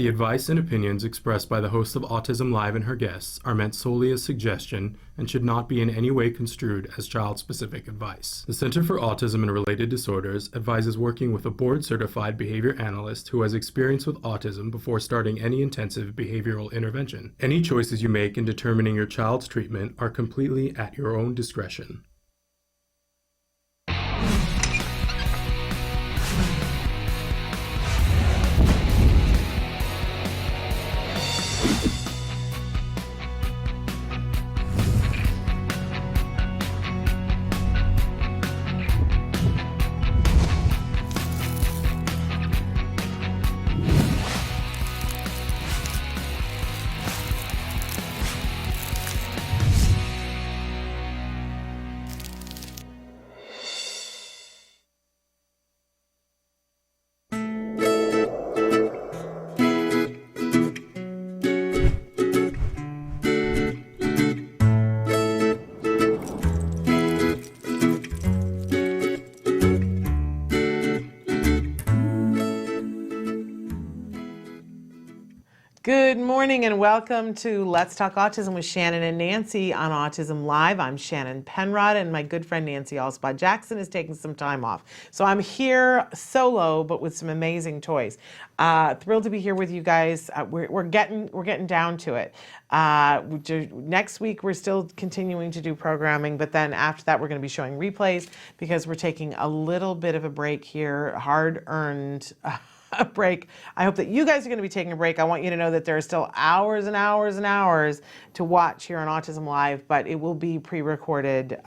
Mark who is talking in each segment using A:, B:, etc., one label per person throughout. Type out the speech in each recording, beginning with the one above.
A: The advice and opinions expressed by the host of Autism Live and her guests are meant solely as suggestion and should not be in any way construed as child-specific advice. The Center for Autism and Related Disorders advises working with a board-certified behavior analyst who has experience with autism before starting any intensive behavioral intervention. Any choices you make in determining your child's treatment are completely at your own discretion.
B: Good morning and welcome to Let's Talk Autism with Shannon and Nancy on Autism Live. I'm Shannon Penrod and my good friend Nancy Alspaugh Jackson is taking some time off. So I'm here solo but with some amazing toys. Thrilled to be here with you guys. We're getting down to it. Next week we're still continuing to do programming, but then after that we're going to be showing replays because we're taking a little bit of a break here, hard-earned a break. I hope that you guys are going to be taking a break. I want you to know that there are still hours and hours and hours to watch here on Autism Live, but it will be pre-recorded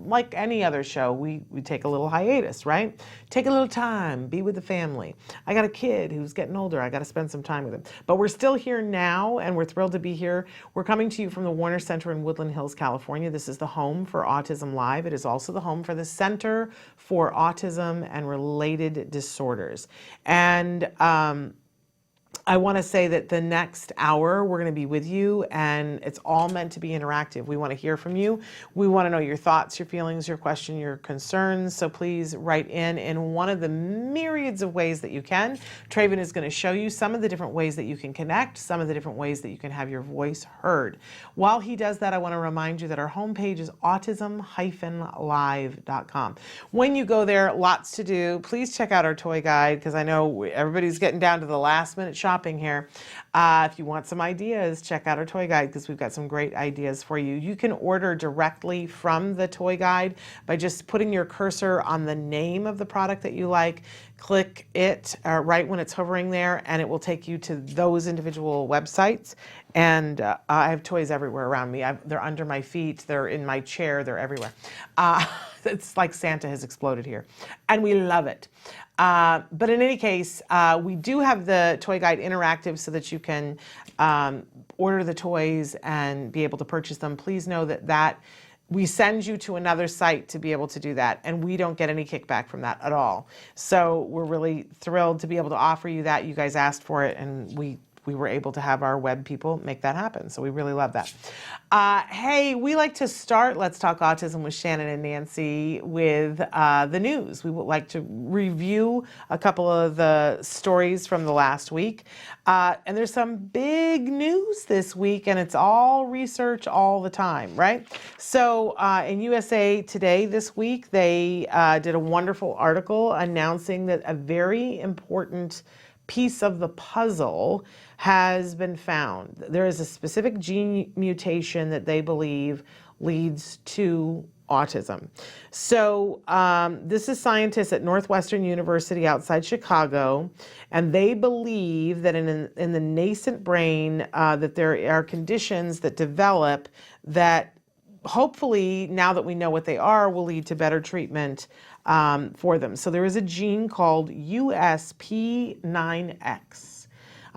B: like any other show. We take a little hiatus, right? Take a little time, be with the family. I got a kid who's getting older. I got to spend some time with him. But we're still here now, and we're thrilled to be here. We're coming to you from the Warner Center in Woodland Hills, California. This is the home for Autism Live. It is also the home for the Center for Autism and Related Disorders. And I want to say that the next hour we're going to be with you, and it's all meant to be interactive. We want to hear from you. We want to know your thoughts, your feelings, your question, your concerns. So please write in one of the myriads of ways that you can. Traven is going to show you some of the different ways that you can connect, some of the different ways that you can have your voice heard. While he does that, I want to remind you that our homepage is autism-live.com. When you go there, lots to do. Please check out our toy guide because I know everybody's getting down to the last minute shopping here. If you want some ideas, check out our toy guide because we've got some great ideas for you. You can order directly from the toy guide by just putting your cursor on the name of the product that you like. Click it right when it's hovering there, and it will take you to those individual websites. And I have toys everywhere around me. They're under my feet. They're in my chair. They're everywhere. It's like Santa has exploded here, and we love it. But in any case, we do have the toy guide interactive so that you can order the toys and be able to purchase them. Please know that we send you to another site to be able to do that, and we don't get any kickback from that at all. So we're really thrilled to be able to offer you that. You guys asked for it, and we were able to have our web people make that happen. So we really love that. Hey, we like to start Let's Talk Autism with Shannon and Nancy with the news. We would like to review a couple of the stories from the last week. And there's some big news this week, and it's all research all the time, right? So in USA Today this week, they did a wonderful article announcing that a very important piece of the puzzle has been found. There is a specific gene mutation that they believe leads to autism. So this is scientists at Northwestern University outside Chicago, and they believe that in the nascent brain that there are conditions that develop that hopefully, now that we know what they are, will lead to better treatment for them. So there is a gene called USP9X.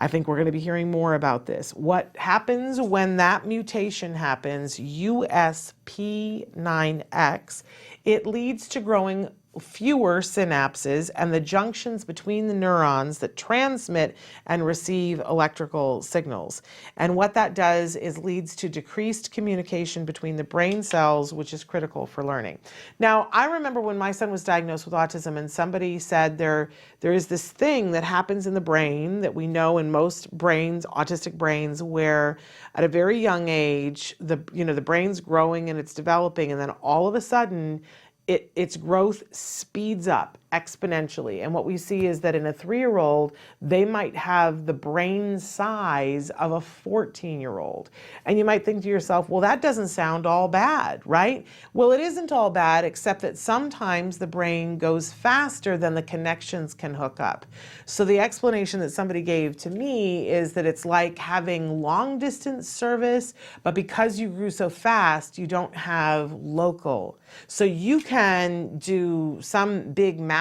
B: I think we're going to be hearing more about this. What happens when that mutation happens, USP9X, it leads to growing fewer synapses and the junctions between the neurons that transmit and receive electrical signals. And what that does is leads to decreased communication between the brain cells, which is critical for learning. Now, I remember when my son was diagnosed with autism and somebody said there is this thing that happens in the brain that we know in most brains, autistic brains, where at a very young age, the brain's growing and it's developing, and then all of a sudden its growth speeds up exponentially. And what we see is that in a 3-year-old, they might have the brain size of a 14-year-old. And you might think to yourself, well, that doesn't sound all bad, right? Well, it isn't all bad, except that sometimes the brain goes faster than the connections can hook up. So the explanation that somebody gave to me is that it's like having long distance service, but because you grew so fast, you don't have local. So you can do some big math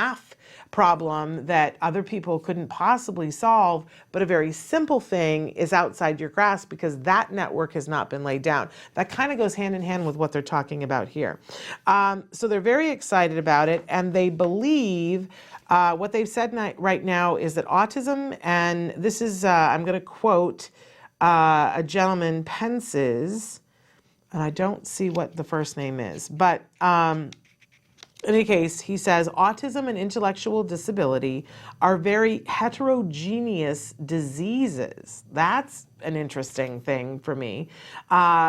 B: problem that other people couldn't possibly solve, but a very simple thing is outside your grasp because that network has not been laid down. That kind of goes hand in hand with what they're talking about here. So they're very excited about it, and they believe what they've said right now is that autism, and this is, I'm going to quote a gentleman, Pence's, and I don't see what the first name is, but in any case, he says, autism and intellectual disability are very heterogeneous diseases. That's an interesting thing for me.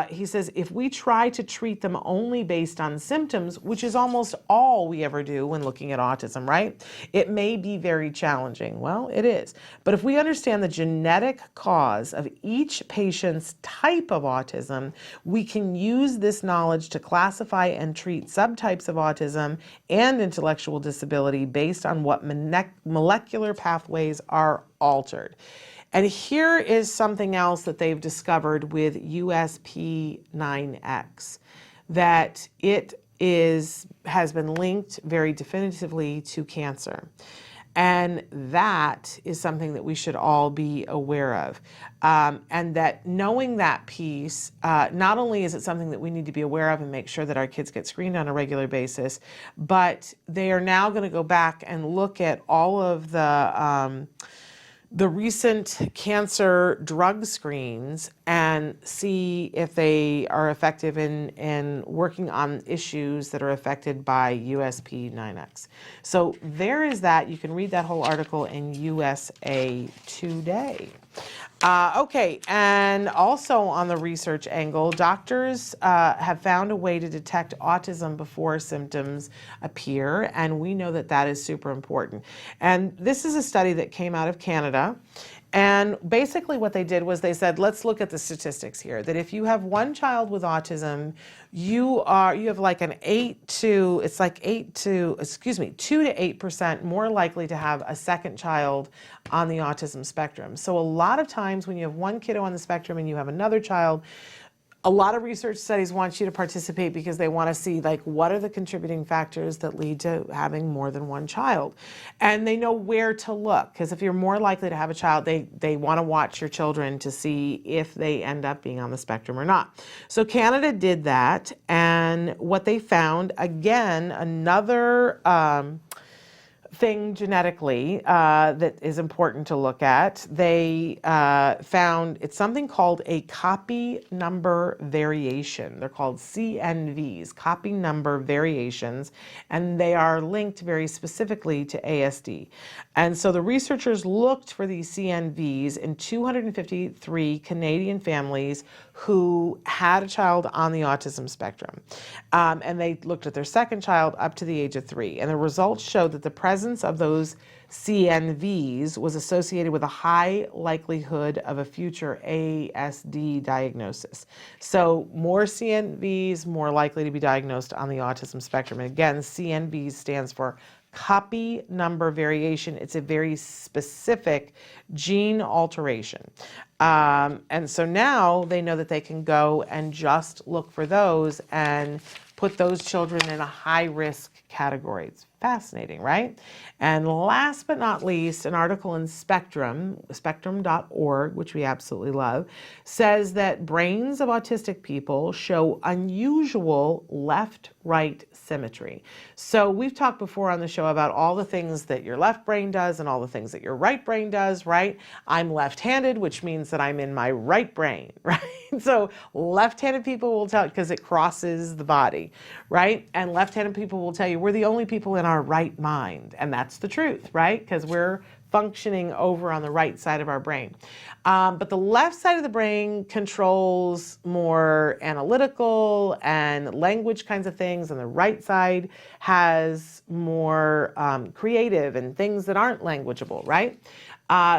B: He says, if we try to treat them only based on symptoms, which is almost all we ever do when looking at autism, right? It may be very challenging. Well, it is. But if we understand the genetic cause of each patient's type of autism, we can use this knowledge to classify and treat subtypes of autism and intellectual disability based on what molecular pathways are altered. And here is something else that they've discovered with USP9X, that it has been linked very definitively to cancer. And that is something that we should all be aware of. And that knowing that piece, not only is it something that we need to be aware of and make sure that our kids get screened on a regular basis, but they are now going to go back and look at all of the recent cancer drug screens and see if they are effective in working on issues that are affected by USP9X. So there is that. You can read that whole article in USA Today. Okay, and also on the research angle, doctors have found a way to detect autism before symptoms appear, and we know that that is super important. And this is a study that came out of Canada, and basically what they did was they said, let's look at the statistics here, that if you have one child with autism, you have like 2 to 8% more likely to have a second child on the autism spectrum. So a lot of times when you have one kiddo on the spectrum and you have another child, a lot of research studies want you to participate because they want to see like what are the contributing factors that lead to having more than one child. And they know where to look, because if you're more likely to have a child, they want to watch your children to see if they end up being on the spectrum or not. So Canada did that, and what they found, again, another thing genetically that is important to look at. They found it's something called a copy number variation. They're called CNVs, copy number variations, and they are linked very specifically to ASD. And so the researchers looked for these CNVs in 253 Canadian families who had a child on the autism spectrum. And they looked at their second child up to the age of 3. And the results showed that the presence of those CNVs was associated with a high likelihood of a future ASD diagnosis. So more CNVs, more likely to be diagnosed on the autism spectrum. And again, CNVs stands for copy number variation. It's a very specific gene alteration. And so now they know that they can go and just look for those and put those children in a high risk category. It's Fascinating, right? And last but not least, an article in spectrum.org, which we absolutely love, says that brains of autistic people show unusual left-right symmetry. So we've talked before on the show about all the things that your left brain does and all the things that your right brain does, right? I'm left-handed, which means that I'm in my right brain, right? So left-handed people will tell, because it crosses the body, right? And left-handed people will tell you we're the only people in our right mind. And that's the truth, right? Because we're functioning over on the right side of our brain. But the left side of the brain controls more analytical and language kinds of things, and the right side has more creative and things that aren't languageable, right?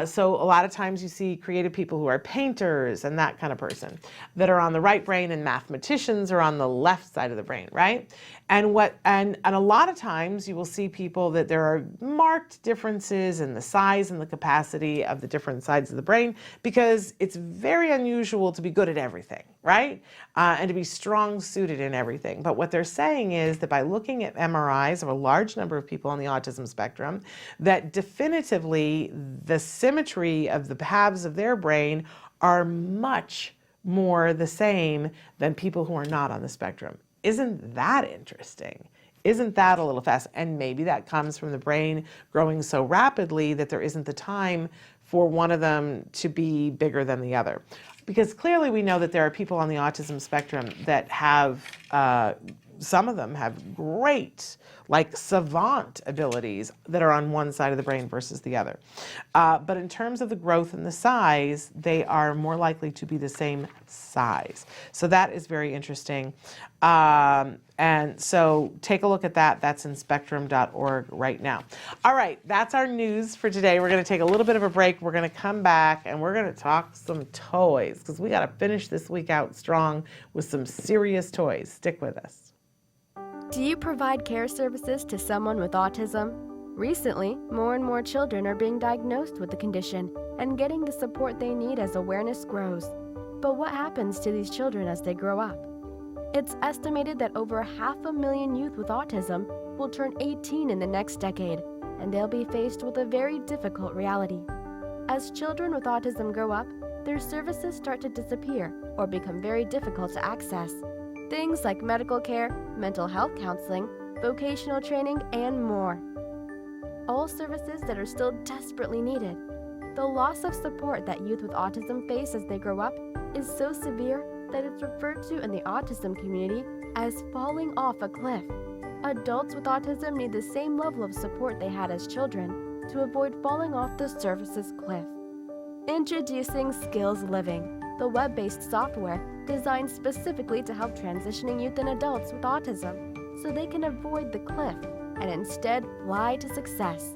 B: So a lot of times you see creative people who are painters and that kind of person that are on the right brain, and mathematicians are on the left side of the brain, right? And a lot of times you will see people that there are marked differences in the size and the capacity of the different sides of the brain, because it's very unusual to be good at everything, right? And to be strong suited in everything. But what they're saying is that by looking at MRIs of a large number of people on the autism spectrum, that definitively the symmetry of the halves of their brain are much more the same than people who are not on the spectrum. Isn't that interesting? Isn't that a little fast? And maybe that comes from the brain growing so rapidly that there isn't the time for one of them to be bigger than the other. Because clearly we know that there are people on the autism spectrum that have, some of them have great, like savant abilities that are on one side of the brain versus the other. But in terms of the growth and the size, they are more likely to be the same size. So that is very interesting. And so take a look at that. That's in spectrum.org right now. All right, that's our news for today. We're going to take a little bit of a break. We're going to come back and we're going to talk some toys, because we got to finish this week out strong with some serious toys. Stick with us.
C: Do you provide care services to someone with autism? Recently, more and more children are being diagnosed with the condition and getting the support they need as awareness grows. But what happens to these children as they grow up? It's estimated that over 500,000 youth with autism will turn 18 in the next decade, and they'll be faced with a very difficult reality. As children with autism grow up, their services start to disappear or become very difficult to access. Things like medical care, mental health counseling, vocational training, and more. All services that are still desperately needed. The loss of support that youth with autism face as they grow up is so severe that it's referred to in the autism community as falling off a cliff. Adults with autism need the same level of support they had as children to avoid falling off the services cliff. Introducing Skills Living, the web-based software designed specifically to help transitioning youth and adults with autism so they can avoid the cliff and instead fly to success.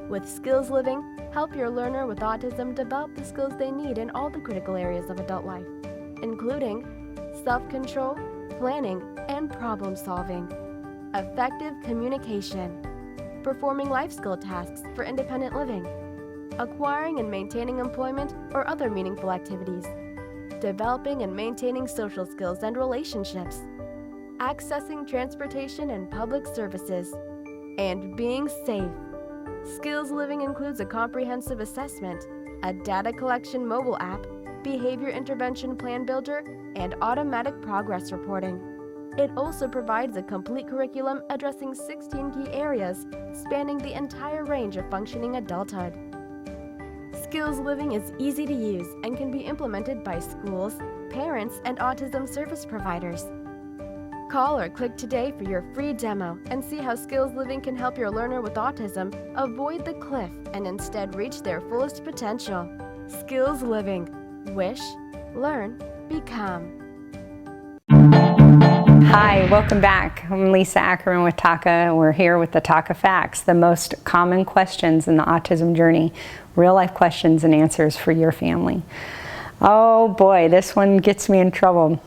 C: With Skills Living, help your learner with autism develop the skills they need in all the critical areas of adult life, including self-control, planning, and problem-solving, effective communication, performing life skill tasks for independent living, acquiring and maintaining employment or other meaningful activities, developing and maintaining social skills and relationships, accessing transportation and public services, and being safe. Skills Living includes a comprehensive assessment, a data collection mobile app, behavior intervention plan builder, and automatic progress reporting. It also provides a complete curriculum addressing 16 key areas spanning the entire range of functioning adulthood. Skills Living is easy to use and can be implemented by schools, parents, and autism service providers. Call or click today for your free demo and see how Skills Living can help your learner with autism avoid the cliff and instead reach their fullest potential. Skills Living. Wish, learn, become.
D: Hi, welcome back. I'm Lisa Ackerman with TACA. We're here with the TACA Facts, the most common questions in the autism journey, real life questions and answers for your family. Oh boy, this one gets me in trouble.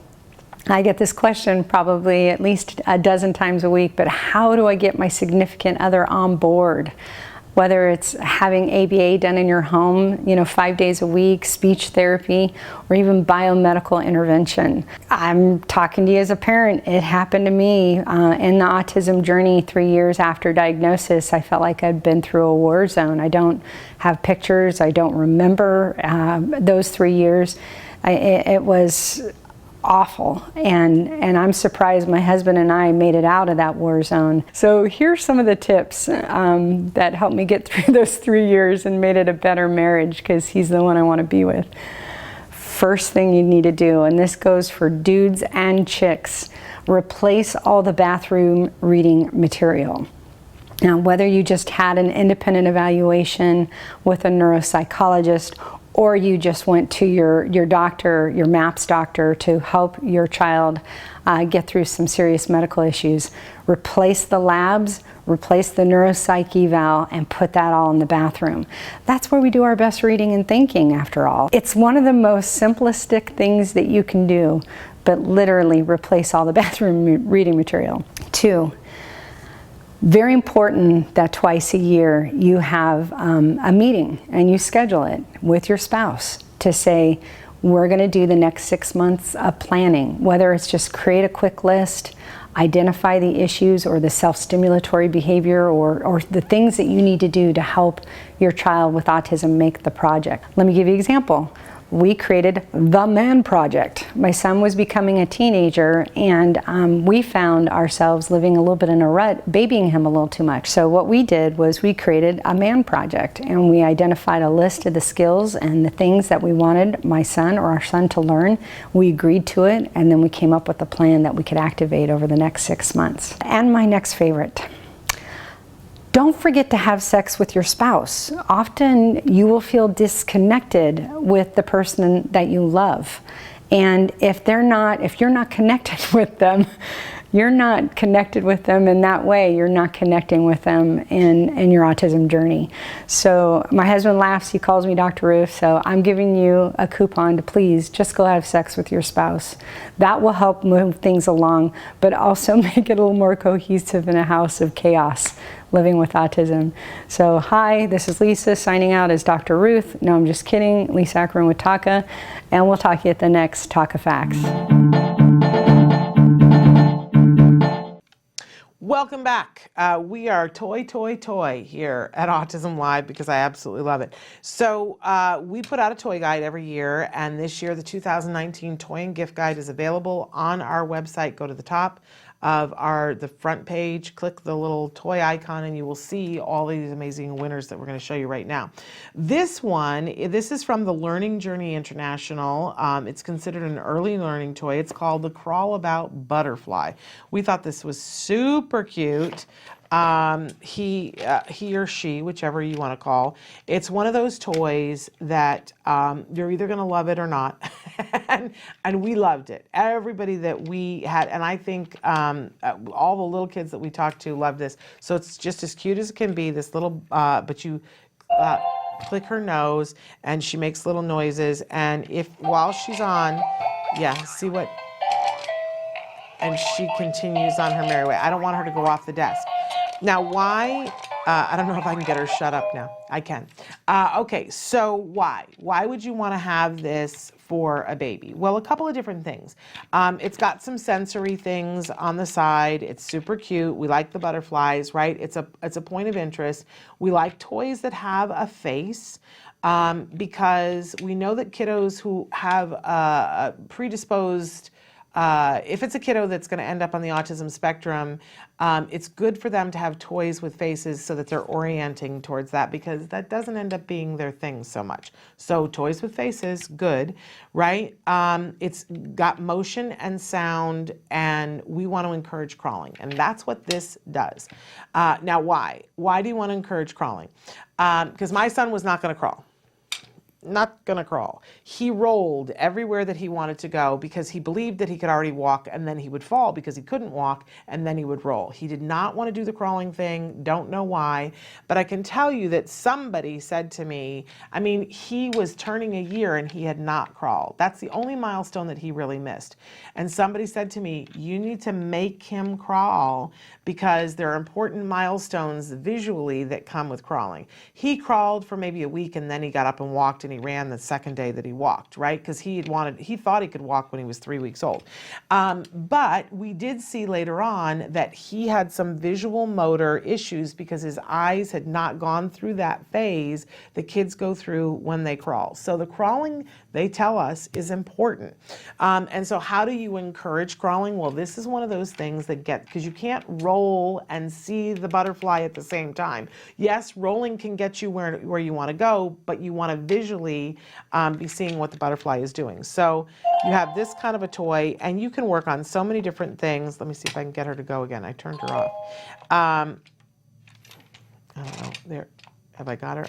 D: I get this question probably at least a dozen times a week, but how do I get my significant other on board? whether it's having ABA done in your home, 5 days a week, speech therapy, or even biomedical intervention. I'm talking to you as a parent. It happened to me in the autism journey 3 years after diagnosis. I felt like I'd been through a war zone. I don't have pictures. I don't remember those 3 years. It was awful, and I'm surprised my husband and I made it out of that war zone. So here's some of the tips that helped me get through those 3 years and made it a better marriage, because he's the one I want to be with. First thing you need to do, and this goes for dudes and chicks, replace all the bathroom reading material. Now, whether you just had an independent evaluation with a neuropsychologist, or you just went to your doctor, your MAPS doctor, to help your child get through some serious medical issues, replace the labs, replace the neuropsych eval, and put that all in the bathroom. That's where we do our best reading and thinking, after all. It's one of the most simplistic things that you can do, but literally replace all the bathroom reading material. 2, very important that twice a year you have a meeting and you schedule it with your spouse to say, we're going to do the next 6 months of planning, whether it's just create a quick list, identify the issues or the self-stimulatory behavior or the things that you need to do to help your child with autism make the project. Let me give you an example. We created the Man Project. My son was becoming a teenager, and we found ourselves living a little bit in a rut, babying him a little too much. So what we did was we created a Man Project, and we identified a list of the skills and the things that we wanted my son or our son to learn. We agreed to it, and then we came up with a plan that we could activate over the next 6 months. And my next favorite, don't forget to have sex with your spouse. Often you will feel disconnected with the person that you love. And if you're not connected with them, you're not connected with them in that way. You're not connecting with them in your autism journey. So my husband laughs, he calls me Dr. Ruth, so I'm giving you a coupon to please just go have sex with your spouse. That will help move things along, but also make it a little more cohesive in a house of chaos, living with autism. So hi, this is Lisa signing out as Dr. Ruth. No, I'm just kidding. Lisa Ackerman with TACA, and we'll talk to you at the next TACA Facts.
B: Welcome back. We are toy here at Autism Live because I absolutely love it. So we put out a toy guide every year, and this year the 2019 Toy and Gift Guide is available on our website. Go to the top of the front page, click the little toy icon, and you will see all these amazing winners that we're going to show you right now. This is from the Learning Journey International. It's considered an early learning toy. It's called the Crawl About Butterfly. We thought this was super cute. He or she, whichever you want to call. It's one of those toys that you're either going to love it or not. and we loved it. Everybody that we had, and I think all the little kids that we talked to loved this. So it's just as cute as it can be, this little, but you click her nose and she makes little noises. And while she's on, see what, and she continues on her merry way. I don't want her to go off the desk. Now, why? I don't know if I can get her shut up now. I can. Okay, so why? Why would you want to have this for a baby? Well, a couple of different things. It's got some sensory things on the side. It's super cute. We like the butterflies, right? It's a point of interest. We like toys that have a face. Because we know that kiddos who have a predisposed if it's a kiddo that's going to end up on the autism spectrum, it's good for them to have toys with faces so that they're orienting towards that, because that doesn't end up being their thing so much. So toys with faces, good, right? It's got motion and sound, and we want to encourage crawling, and that's what this does. Now, why? Why do you want to encourage crawling? Because my son was not going to crawl. not gonna crawl. He rolled everywhere that he wanted to go because he believed that he could already walk, and then he would fall because he couldn't walk, and then he would roll. He did not want to do the crawling thing, don't know why, but I can tell you that somebody said to me, I mean, he was turning a year and he had not crawled. That's the only milestone that he really missed. And somebody said to me, you need to make him crawl because there are important milestones visually that come with crawling. He crawled for maybe a week and then he got up and walked, and he ran the second day that he walked, right? Because he thought he could walk when he was 3 weeks old. But we did see later on that he had some visual motor issues because his eyes had not gone through that phase that kids go through when they crawl. So the crawling, they tell us, is important. And so how do you encourage crawling? Well, this is one of those things that because you can't roll and see the butterfly at the same time. Yes, rolling can get you where you want to go, but you want to visually be seeing what the butterfly is doing. So you have this kind of a toy, and you can work on so many different things. Let me see if I can get her to go again. I turned her off. I don't know. There, have I got her?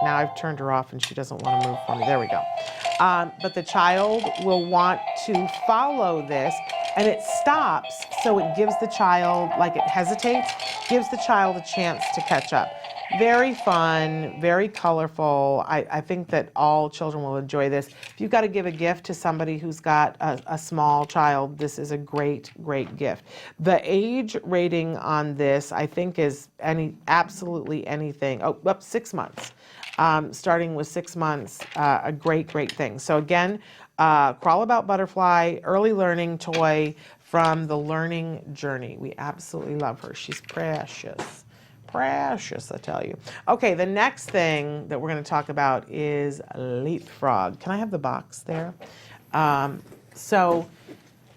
B: Now I've turned her off, and she doesn't want to move for me. There we go. But the child will want to follow this, and it stops, so it gives the child, like it hesitates, gives the child a chance to catch up. Very fun, very colorful. I think that all children will enjoy this. If you've got to give a gift to somebody who's got a small child, this is a great, great gift. The age rating on this, I think, is absolutely anything. 6 months. Starting with 6 months, a great, great thing. So again, Crawl About Butterfly, early learning toy from the Learning Journey. We absolutely love her. She's precious. Precious, I tell you. Okay, the next thing that we're going to talk about is Leapfrog. Can I have the box there? So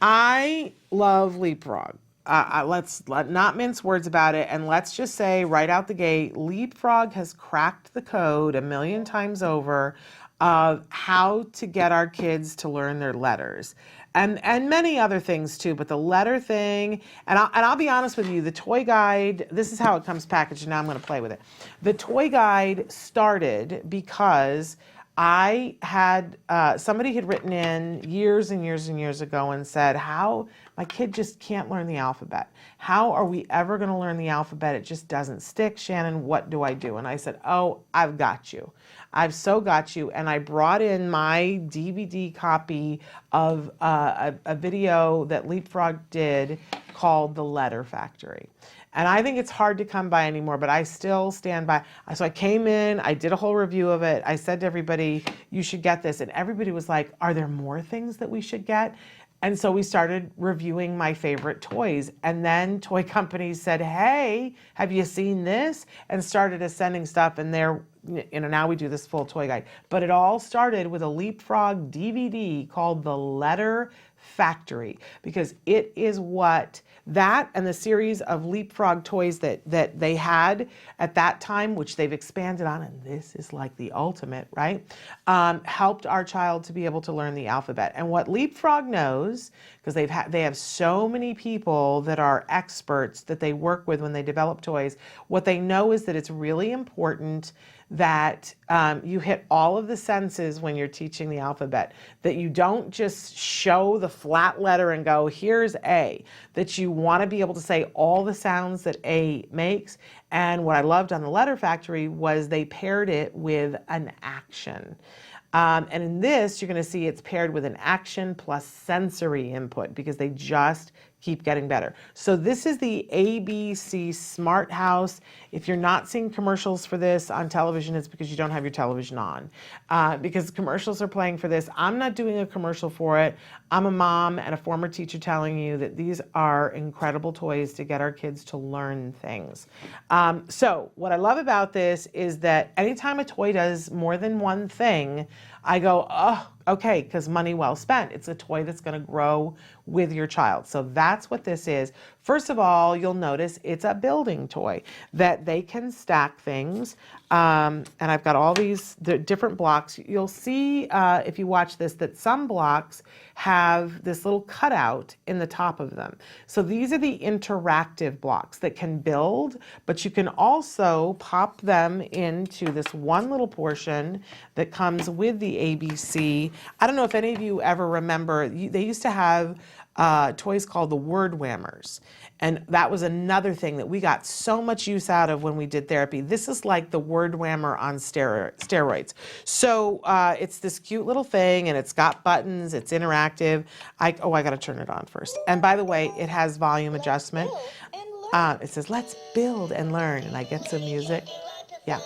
B: I love Leapfrog. Let's not mince words about it, and let's just say right out the gate, Leapfrog has cracked the code 1,000,000 times over of how to get our kids to learn their letters. And many other things too, but the letter thing, and I'll be honest with you, the toy guide, this is how it comes packaged, and now I'm going to play with it. The toy guide started because I had, somebody had written in years and years and years ago and said, how my kid just can't learn the alphabet. How are we ever going to learn the alphabet? It just doesn't stick. Shannon, what do I do? And I said, oh, I've got you. I've so got you. And I brought in my DVD copy of a video that Leapfrog did called The Letter Factory. And I think it's hard to come by anymore, but I still stand by. So I came in, I did a whole review of it. I said to everybody, you should get this. And everybody was like, are there more things that we should get? And so we started reviewing my favorite toys. And then toy companies said, hey, have you seen this? And started sending stuff. And now we do this full toy guide. But it all started with a Leapfrog DVD called The Letter Factory, because it is what that and the series of Leapfrog toys that they had at that time, which they've expanded on, and this is like the ultimate, right? Helped our child to be able to learn the alphabet. And what Leapfrog knows, because they have so many people that are experts that they work with when they develop toys, what they know is that it's really important that you hit all of the senses when you're teaching the alphabet, that you don't just show the flat letter and go, here's A, that you want to be able to say all the sounds that A makes. And what I loved on The Letter Factory was they paired it with an action. And in this, you're going to see it's paired with an action plus sensory input, because they just keep getting better. So this is the ABC Smart House. If you're not seeing commercials for this on television, it's because you don't have your television on. Because commercials are playing for this. I'm not doing a commercial for it. I'm a mom and a former teacher telling you that these are incredible toys to get our kids to learn things. So what I love about this is that anytime a toy does more than one thing, I go, oh, okay, because money well spent. It's a toy that's going to grow with your child. So that's what this is. First of all, you'll notice it's a building toy that they can stack things. And I've got all these different blocks. You'll see if you watch this that some blocks have this little cutout in the top of them. So these are the interactive blocks that can build, but you can also pop them into this one little portion that comes with the ABC. I don't know if any of you ever remember, they used to have toys called the word whammers. And that was another thing that we got so much use out of when we did therapy. This is like the word whammer on steroids. So it's this cute little thing, and it's got buttons, it's interactive. I got to turn it on first. And by the way, it has volume adjustment. It says, let's build and learn, and I get some music. Yeah.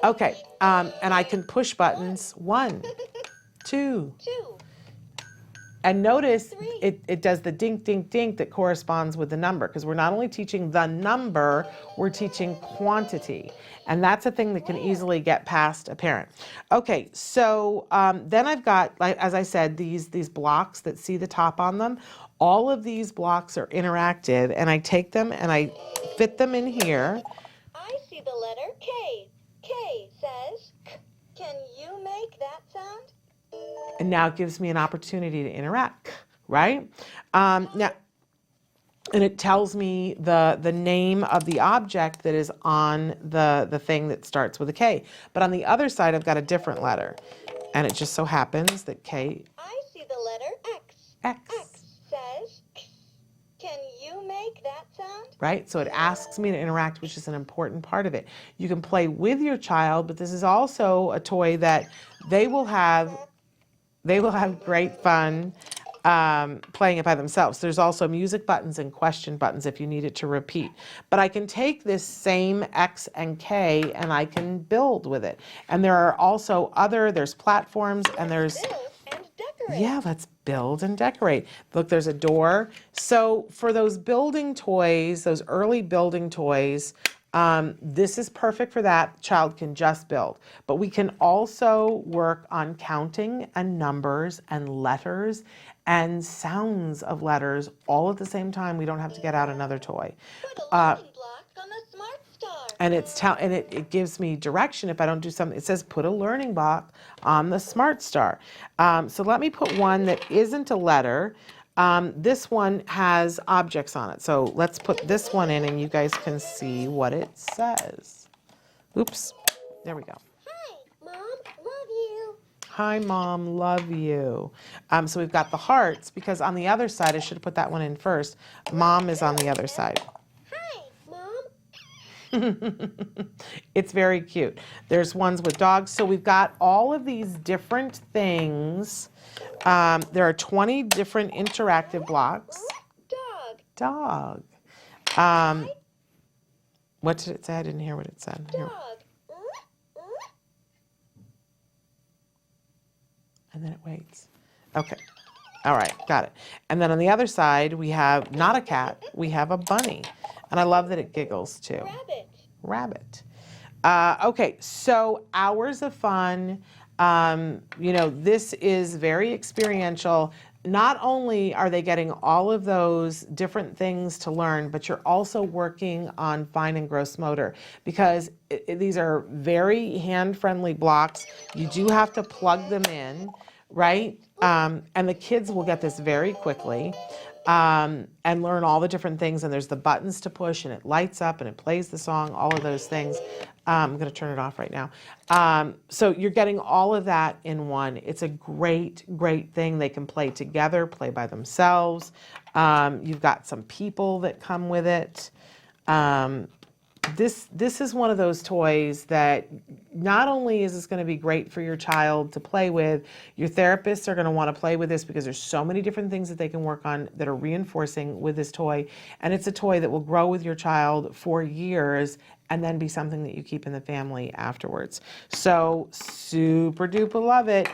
B: Okay. And I can push buttons. 1, 2. And notice it does the dink, dink, dink that corresponds with the number, because we're not only teaching the number, we're teaching quantity. And that's a thing that can easily get past a parent. Okay, so then I've got, like, as I said, these blocks that see the top on them. All of these blocks are interactive, and I take them and I fit them in here.
E: I see the letter K. K says K. Can you make that sound?
B: And now it gives me an opportunity to interact, right? Now, and it tells me the name of the object that is on the thing that starts with a K. But on the other side, I've got a different letter. And it just so happens that K.
E: I see the letter X.
B: X.
E: X says X. Can you make that sound?
B: Right? So it asks me to interact, which is an important part of it. You can play with your child, but this is also a toy that they will have great fun playing it by themselves. There's also music buttons and question buttons if you need it to repeat. But I can take this same X and K and I can build with it. And there are also there's platforms and there's...
E: Build and decorate.
B: Yeah, let's build and decorate. Look, there's a door. So for those building toys, those early building toys, this is perfect for that. Child can just build. But we can also work on counting and numbers and letters and sounds of letters all at the same time. We don't have to get out another toy.
E: Put a learning block on the Smart Star.
B: And it gives me direction if I don't do something. It says put a learning block on the Smart Star. So let me put one that isn't a letter. This one has objects on it. So let's put this one in and you guys can see what it says. Oops. There we go.
E: Hi, Mom. Love you.
B: Hi, Mom, love you. So we've got the hearts, because on the other side, I should have put that one in first. Mom is on the other side.
E: Hi, Mom.
B: It's very cute. There's ones with dogs. So we've got all of these different things. There are 20 different interactive blocks.
E: Dog.
B: Dog. What did it say? I didn't hear what it said. Here.
E: Dog.
B: And then it waits. Okay. All right, got it. And then on the other side, we have not a cat, we have a bunny. And I love that it giggles too.
E: Rabbit.
B: Okay, so hours of fun. This is very experiential. Not only are they getting all of those different things to learn, but you're also working on fine and gross motor, because these are very hand-friendly blocks. You do have to plug them in, right? And the kids will get this very quickly. And learn all the different things. And there's the buttons to push, and it lights up and it plays the song, all of those things. I'm going to turn it off right now. So you're getting all of that in one. It's a great, great thing. They can play together, play by themselves. You've got some people that come with it. This is one of those toys that not only is this going to be great for your child to play with, your therapists are going to want to play with this because there's so many different things that they can work on that are reinforcing with this toy. And it's a toy that will grow with your child for years and then be something that you keep in the family afterwards. So super duper love it.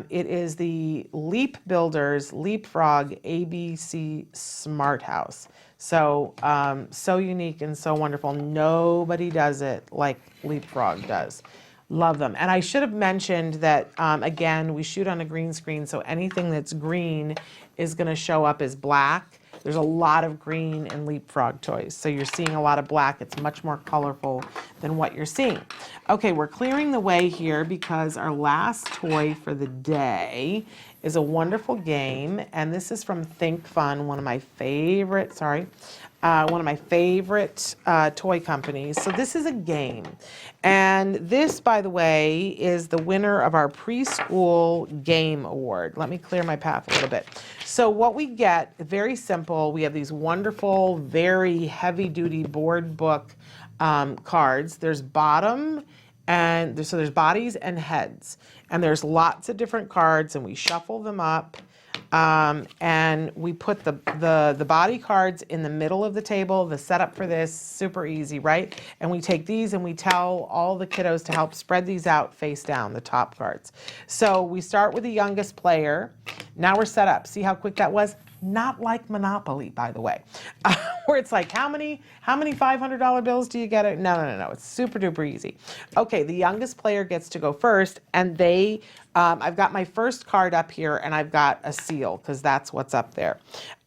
B: It is the Leap Builders Leapfrog ABC Smart House. So, so unique and so wonderful. Nobody does it like Leapfrog does. Love them. And I should have mentioned that, again, we shoot on a green screen, so anything that's green is going to show up as black. There's a lot of green in Leapfrog toys. So you're seeing a lot of black. It's much more colorful than than what you're seeing. Okay, we're clearing the way here because our last toy for the day is a wonderful game, and this is from Think Fun, one of my favorite, toy companies. So this is a game, and this, by the way, is the winner of our preschool game award. Let me clear my path a little bit. So what we get, very simple, we have these wonderful, very heavy-duty board book cards. There's bottom, and there's bodies and heads, and there's lots of different cards, and we shuffle them up, and we put the body cards in the middle of the table. The setup for this, super easy, right? And we take these and we tell all the kiddos to help spread these out face down, the top cards. So we start with the youngest player. Now we're set up. See how quick that was? Not like Monopoly, by the way, where it's like, how many $500 bills do you get? No. It's super duper easy. Okay, the youngest player gets to go first, and I've got my first card up here, and I've got a seal because that's what's up there.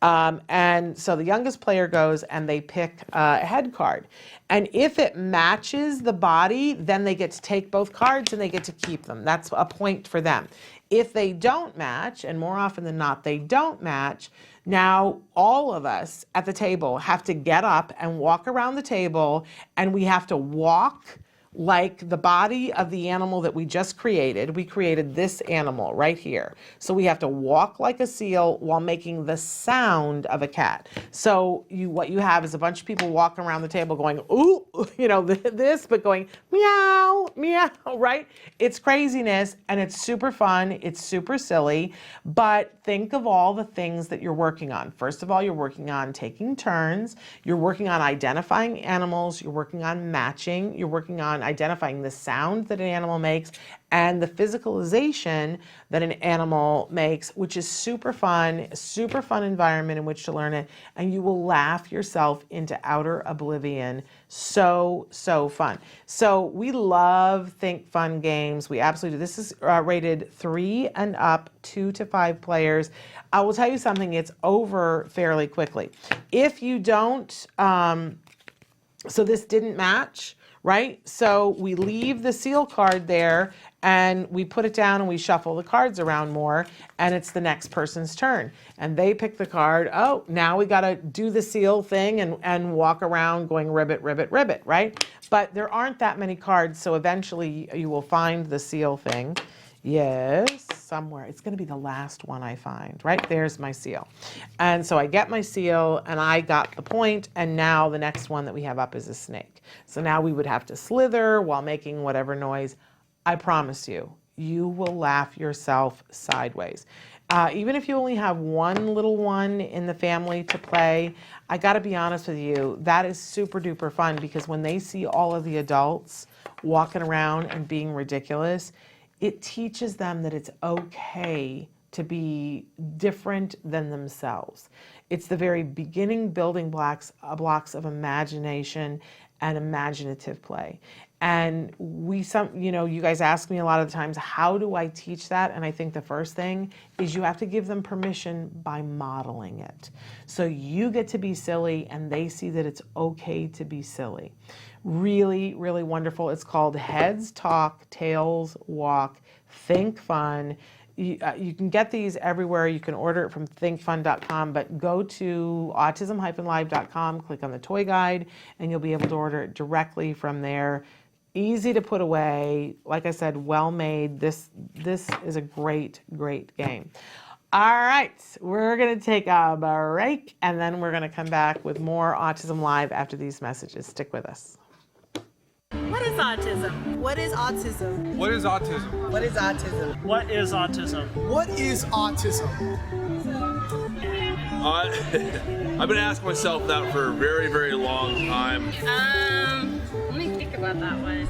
B: And so the youngest player goes, and they pick a head card. And if it matches the body, then they get to take both cards and they get to keep them. That's a point for them. If they don't match, and more often than not, they don't match, now all of us at the table have to get up and walk around the table, and we have to walk like the body of the animal that we just created. We created this animal right here. So we have to walk like a seal while making the sound of a cat. So what you have is a bunch of people walking around the table going, ooh, this, but going meow, meow, right? It's craziness, and it's super fun. It's super silly, but think of all the things that you're working on. First of all, you're working on taking turns. You're working on identifying animals. You're working on matching. You're working on identifying the sound that an animal makes and the physicalization that an animal makes, which is super fun environment in which to learn it, and you will laugh yourself into outer oblivion. So fun. So we love Think Fun games. We absolutely do. This is rated 3 and up, 2 to 5 players. I will tell you something, it's over fairly quickly. If you don't, so this didn't match, right? So we leave the seal card there and we put it down and we shuffle the cards around more, and it's the next person's turn. And they pick the card. Oh, now we got to do the seal thing and walk around going ribbit, ribbit, ribbit, right? But there aren't that many cards, so eventually you will find the seal thing. Yes, somewhere. It's going to be the last one I find. Right there's my seal. And so I get my seal, and I got the point, and now the next one that we have up is a snake. So now we would have to slither while making whatever noise. I promise you, you will laugh yourself sideways. Even if you only have one little one in the family to play, I got to be honest with you, that is super duper fun, because when they see all of the adults walking around and being ridiculous, it teaches them that it's okay to be different than themselves. It's the very beginning building blocks of imagination and imaginative play. And you guys ask me a lot of the times, how do I teach that? And I think the first thing is you have to give them permission by modeling it. So you get to be silly and they see that it's okay to be silly. Really, really wonderful. It's called Heads Talk, Tails Walk, Think Fun. You can get these everywhere. You can order it from thinkfun.com, but go to autism-live.com, click on the toy guide, and you'll be able to order it directly from there. Easy to put away. Like I said, well made. This is a great, great game. All right, we're going to take a break, and then we're going to come back with more Autism Live after these messages. Stick with us.
F: What is autism?
G: What is autism?
H: What is autism?
G: What is autism?
F: What is autism?
G: What is autism?
H: I've been asking myself that for a very, very long time.
I: Let me think about that one.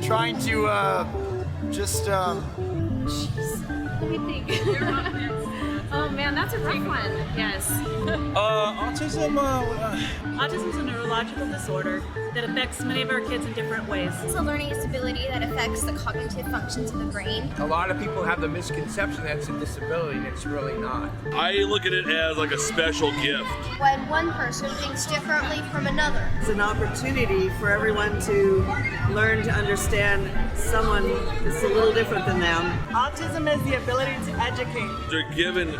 G: Trying to,
I: Jeez. Let me think. Oh man, man, that's a rough one. Yes.
F: Autism is a neurological disorder that affects many of our kids in different ways.
J: It's a learning disability that affects the cognitive functions of the brain.
K: A lot of people have the misconception that it's a disability, and it's really not.
H: I look at it as like a special gift.
J: When one person thinks differently from another.
G: It's an opportunity for everyone to learn to understand someone that's a little different than them. Autism is the ability to educate.
H: They're given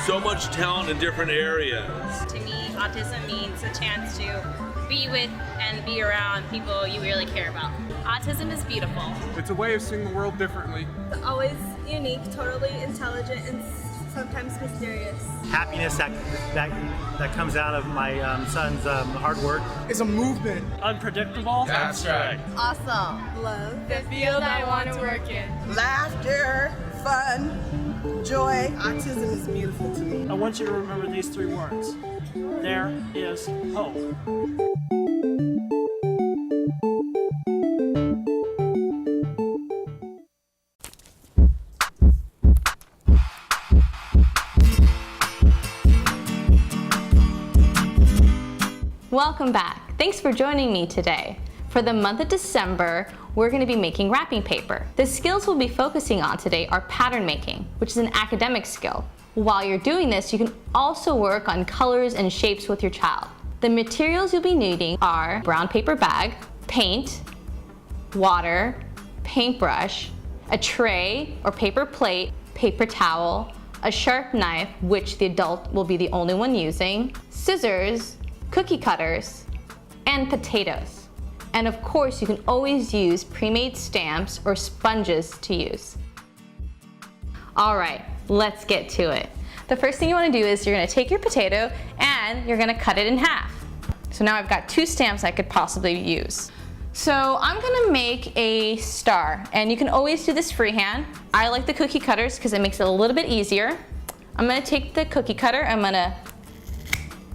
H: so much talent in different areas.
I: To me, autism means a chance to be with and be around people you really care about. Autism is beautiful.
K: It's a way of seeing the world differently.
J: It's always unique, totally intelligent, and sometimes mysterious.
L: Happiness that comes out of my son's hard work.
G: It's a movement.
F: Unpredictable.
K: That's right.
J: Awesome. Love.
I: The field I want to work in.
G: Laughter, fun, joy. Autism is beautiful to me.
F: I want you to remember these 3 words. There is hope.
M: Welcome back. Thanks for joining me today. For the month of December, we're going to be making wrapping paper. The skills we'll be focusing on today are pattern making, which is an academic skill. While you're doing this, you can also work on colors and shapes with your child. The materials you'll be needing are brown paper bag, paint, water, paintbrush, a tray or paper plate, paper towel, a sharp knife, which the adult will be the only one using, scissors, cookie cutters, and potatoes. And of course, you can always use pre-made stamps or sponges to use. All right, let's get to it. The first thing you want to do is you're going to take your potato and you're going to cut it in half. So now I've got 2 stamps I could possibly use. So I'm going to make a star, and you can always do this freehand. I like the cookie cutters because it makes it a little bit easier. I'm going to take the cookie cutter, I'm going to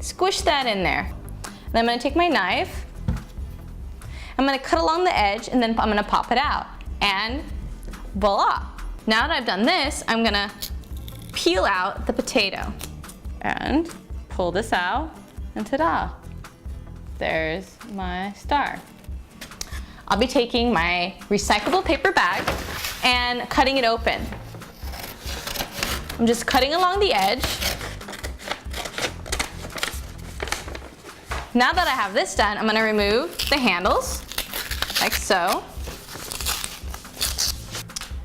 M: squish that in there. Then I'm going to take my knife, I'm going to cut along the edge, and then I'm going to pop it out. And voila! Now that I've done this, I'm going to peel out the potato and pull this out, and ta-da! There's my star. I'll be taking my recyclable paper bag and cutting it open. I'm just cutting along the edge. Now that I have this done, I'm going to remove the handles, like so.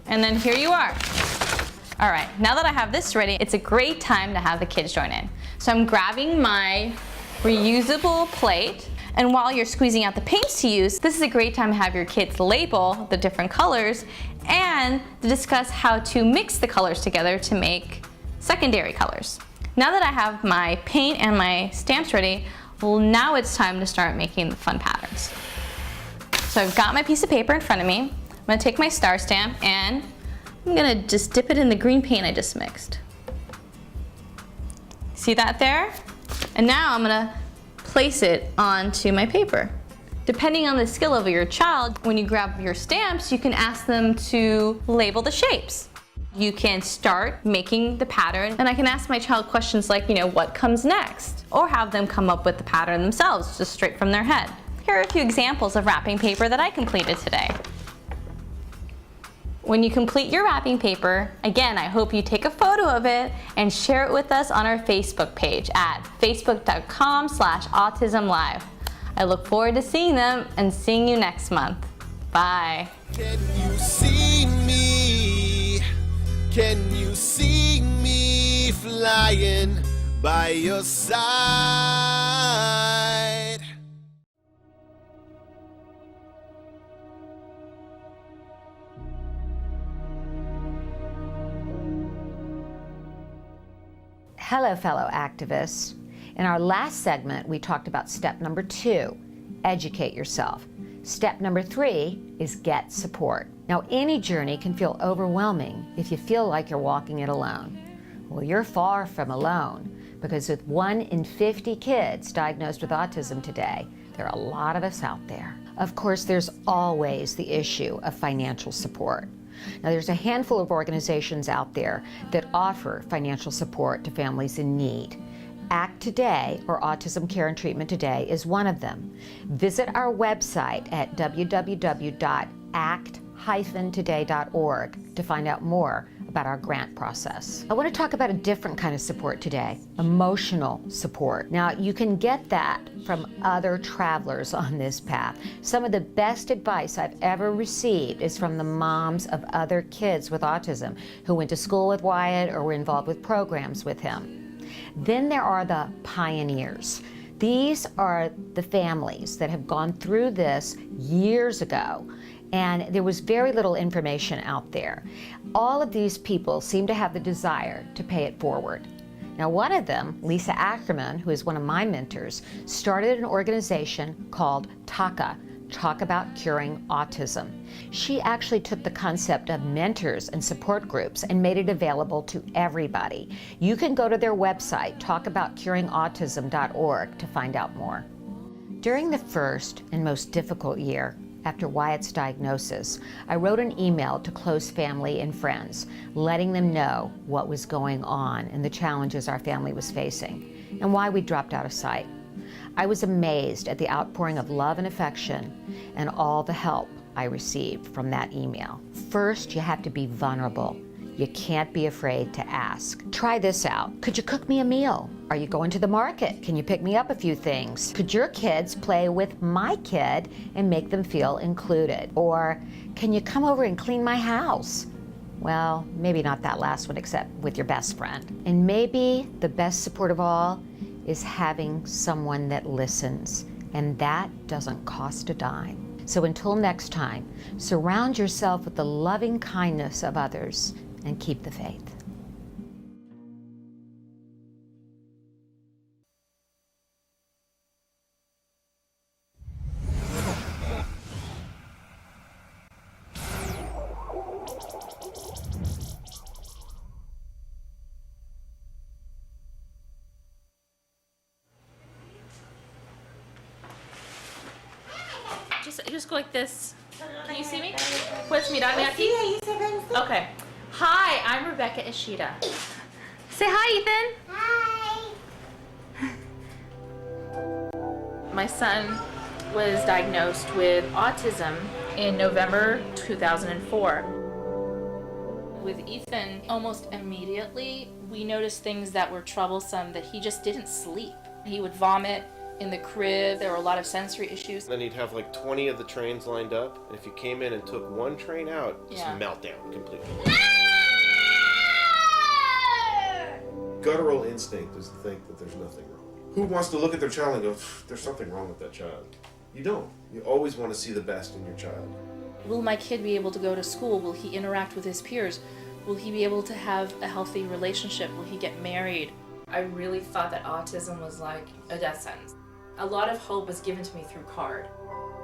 M: And then here you are. All right, now that I have this ready, it's a great time to have the kids join in. So I'm grabbing my reusable plate, and while you're squeezing out the paints to use, this is a great time to have your kids label the different colors and to discuss how to mix the colors together to make secondary colors. Now that I have my paint and my stamps ready, well, now it's time to start making the fun patterns. So I've got my piece of paper in front of me. I'm going to take my star stamp and I'm going to just dip it in the green paint I just mixed. See that there? And now I'm going to place it onto my paper. Depending on the skill of your child, when you grab your stamps, you can ask them to label the shapes. You can start making the pattern, and I can ask my child questions like, what comes next? Or have them come up with the pattern themselves, just straight from their head. Here are a few examples of wrapping paper that I completed today. When you complete your wrapping paper, again, I hope you take a photo of it and share it with us on our Facebook page at facebook.com/autism-live. I look forward to seeing them and seeing you next month. Bye.
N: Can you see me? Can you see me flying by your side?
O: Hello, fellow activists. In our last segment, we talked about step number 2, educate yourself. Step number 3 is get support. Now, any journey can feel overwhelming if you feel like you're walking it alone. Well, you're far from alone, because with 1 in 50 kids diagnosed with autism today, there are a lot of us out there. Of course, there's always the issue of financial support. Now, there's a handful of organizations out there that offer financial support to families in need. ACT Today, or Autism Care and Treatment Today, is one of them. Visit our website at www.act-today.org to find out more about our grant process. I want to talk about a different kind of support today, emotional support. Now, you can get that from other travelers on this path. Some of the best advice I've ever received is from the moms of other kids with autism who went to school with Wyatt or were involved with programs with him. Then there are the pioneers. These are the families that have gone through this years ago, and there was very little information out there. All of these people seem to have the desire to pay it forward. Now, one of them, Lisa Ackerman, who is one of my mentors, started an organization called TACA, Talk About Curing Autism. She actually took the concept of mentors and support groups and made it available to everybody. You can go to their website, talkaboutcuringautism.org, to find out more. During the first and most difficult year after Wyatt's diagnosis, I wrote an email to close family and friends, letting them know what was going on and the challenges our family was facing, and why we dropped out of sight. I was amazed at the outpouring of love and affection and all the help I received from that email. First, you have to be vulnerable. You can't be afraid to ask. Try this out. Could you cook me a meal? Are you going to the market? Can you pick me up a few things? Could your kids play with my kid and make them feel included? Or can you come over and clean my house? Well, maybe not that last one, except with your best friend. And maybe the best support of all is having someone that listens, and that doesn't cost a dime. So until next time, surround yourself with the loving kindness of others and keep the faith.
M: Just go like this. Can you see me? Puedes mirarme aquí? Okay. Hi, I'm Rebecca Ishida. Say hi, Ethan. Hi. My son was diagnosed with autism in November 2004. With Ethan, almost immediately, we noticed things that were troublesome, that he just didn't sleep. He would vomit in the crib. There were a lot of sensory issues.
P: Then he'd have like 20 of the trains lined up, and if you came in and took one train out, just meltdown completely.
Q: Guttural instinct is to think that there's nothing wrong. Who wants to look at their child and go, there's something wrong with that child? You don't. You always want to see the best in your child.
M: Will my kid be able to go to school? Will he interact with his peers? Will he be able to have a healthy relationship? Will he get married? I really thought that autism was like a death sentence. A lot of hope was given to me through CARD.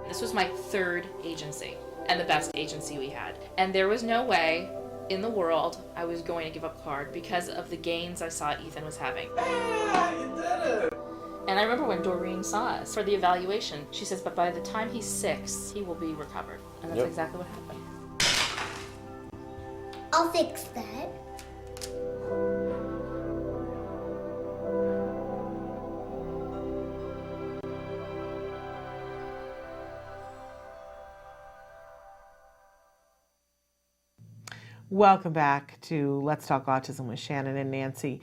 M: This was my third agency and the best agency we had. And there was no way in the world I was going to give up CARD because of the gains I saw Ethan was having.
Q: Yeah, you did it!
M: And I remember when Doreen saw us for the evaluation, she says, but by the time he's 6, he will be recovered. And that's exactly what happened.
R: I'll fix that.
B: Welcome back to Let's Talk Autism with Shannon and Nancy.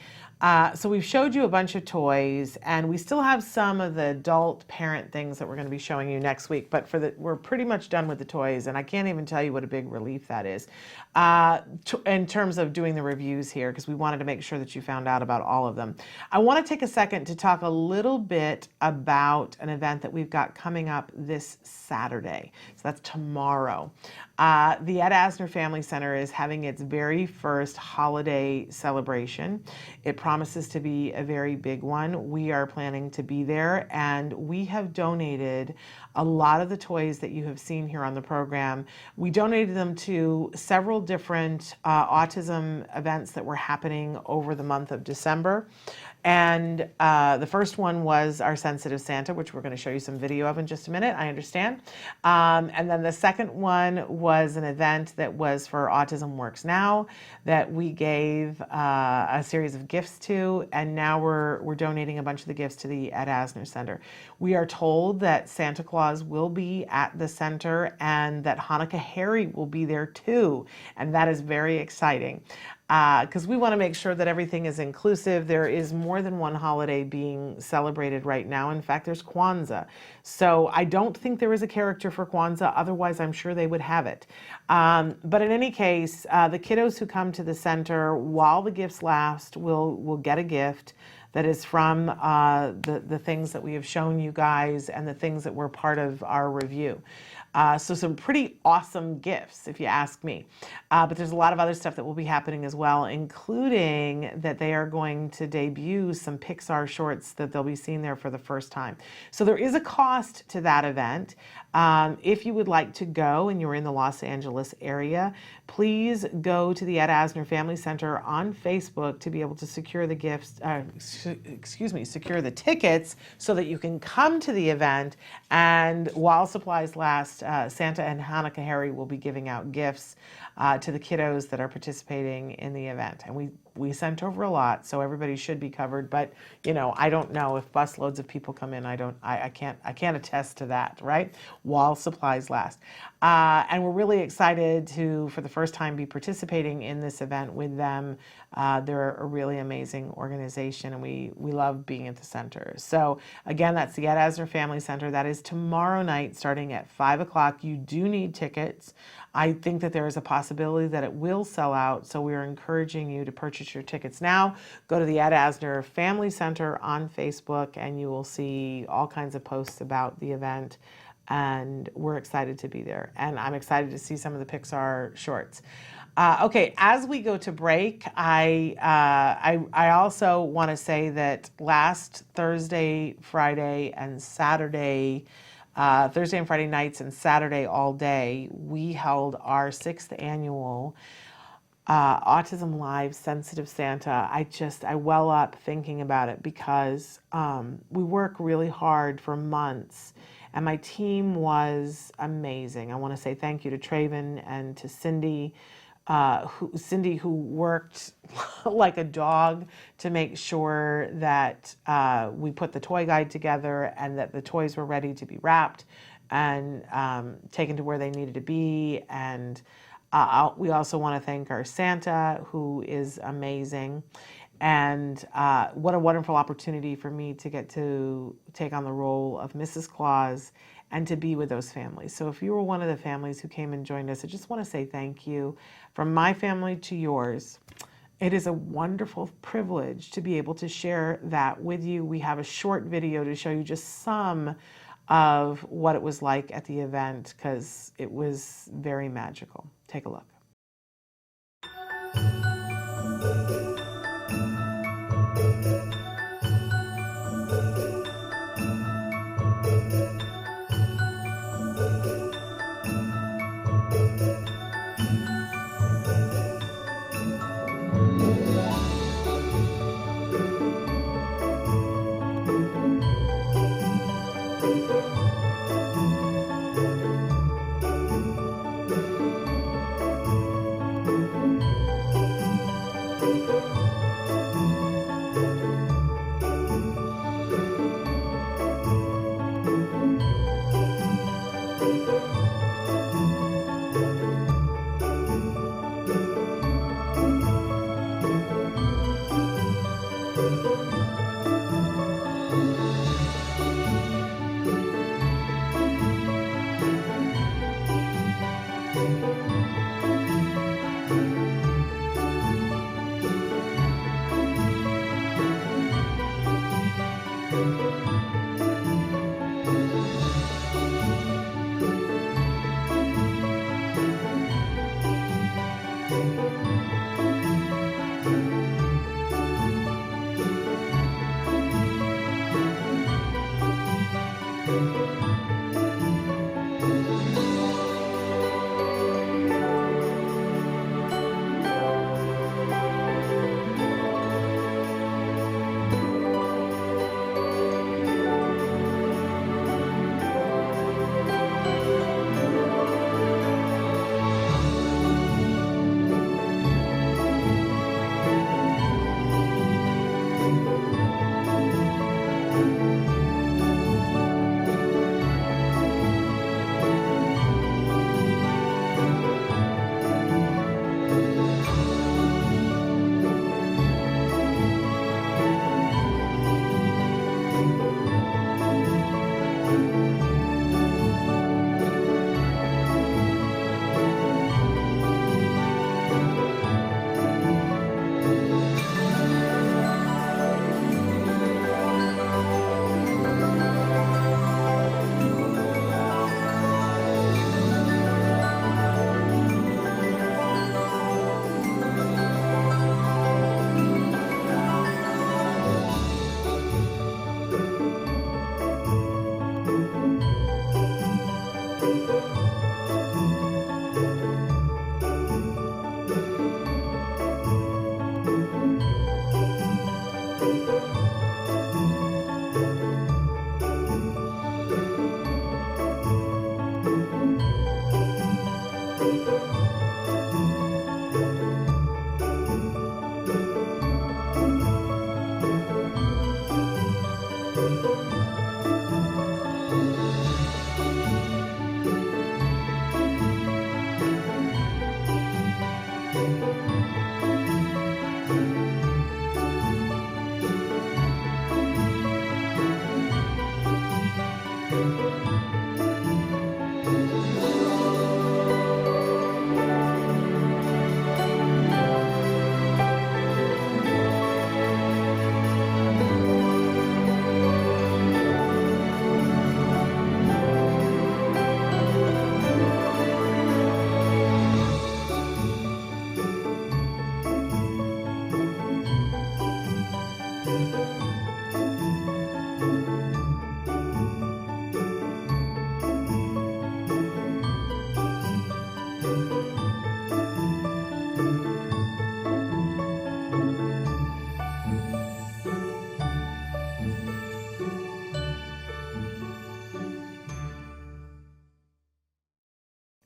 B: So we've showed you a bunch of toys, and we still have some of the adult parent things that we're going to be showing you next week, but we're pretty much done with the toys, and I can't even tell you what a big relief that is in terms of doing the reviews here, because we wanted to make sure that you found out about all of them. I want to take a second to talk a little bit about an event that we've got coming up this Saturday. So that's tomorrow. The Ed Asner Family Center is having having its very first holiday celebration. It promises to be a very big one. We are planning to be there, and we have donated a lot of the toys that you have seen here on the program. We donated them to several different autism events that were happening over the month of December. And the first one was our Sensitive Santa, which we're going to show you some video of in just a minute, I understand. And then the second one was an event that was for Autism Works Now that we gave a series of gifts to, and now we're donating a bunch of the gifts to the Ed Asner Center. We are told that Santa Claus will be at the center and that Hanukkah Harry will be there too, and that is very exciting. Because we want to make sure that everything is inclusive. There is more than one holiday being celebrated right now. In fact, there's Kwanzaa. So I don't think there is a character for Kwanzaa. Otherwise, I'm sure they would have it. But in any case, the kiddos who come to the center while the gifts last will get a gift that is from the things that we have shown you guys and the things that were part of our review. So some pretty awesome gifts, if you ask me. But there's a lot of other stuff that will be happening as well, including that they are going to debut some Pixar shorts that they'll be seeing there for the first time. So there is a cost to that event. If you would like to go and you're in the Los Angeles area, please go to the Ed Asner Family Center on Facebook to be able to secure the gifts, secure the tickets so that you can come to the event. And while supplies last, Santa and Hanukkah Harry will be giving out gifts to the kiddos that are participating in the event. And we sent over a lot, so everybody should be covered. But you know, I don't know if busloads of people come in. I can't attest to that, right? While supplies last. And we're really excited to, for the first time, be participating in this event with them. They're a really amazing organization, and we love being at the center. So again, that's the Ed Asner Family Center. That is tomorrow night starting at 5 o'clock. You do need tickets. I think that there is a possibility that it will sell out, so we're encouraging you to purchase your tickets now. Go to the Ed Asner Family Center on Facebook, and you will see all kinds of posts about the event. And we're excited to be there. And I'm excited to see some of the Pixar shorts. Okay, as we go to break, I also want to say that last Thursday, Friday, and Saturday, Thursday and Friday nights and Saturday all day, we held our 6th annual Autism Live Sensitive Santa. I well up thinking about it because we work really hard for months. And my team was amazing. I want to say thank you to Traven and to Cindy, who worked like a dog to make sure that we put the toy guide together and that the toys were ready to be wrapped and taken to where they needed to be. And we also want to thank our Santa, who is amazing. And what a wonderful opportunity for me to get to take on the role of Mrs. Claus and to be with those families. So if you were one of the families who came and joined us, I just want to say thank you. From my family to yours, it is a wonderful privilege to be able to share that with you. We have a short video to show you just some of what it was like at the event because it was very magical. Take a look.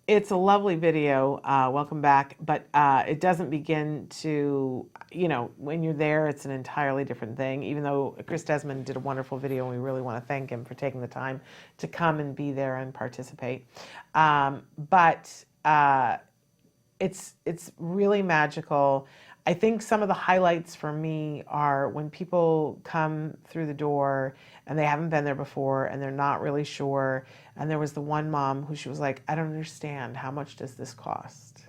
B: It's a lovely video. Welcome back. But it doesn't begin to, when you're there, it's an entirely different thing. Even though Chris Desmond did a wonderful video, and we really want to thank him for taking the time to come and be there and participate. But it's really magical. I think some of the highlights for me are when people come through the door and they haven't been there before and they're not really sure. And there was the one mom who she was like, I don't understand. How much does this cost?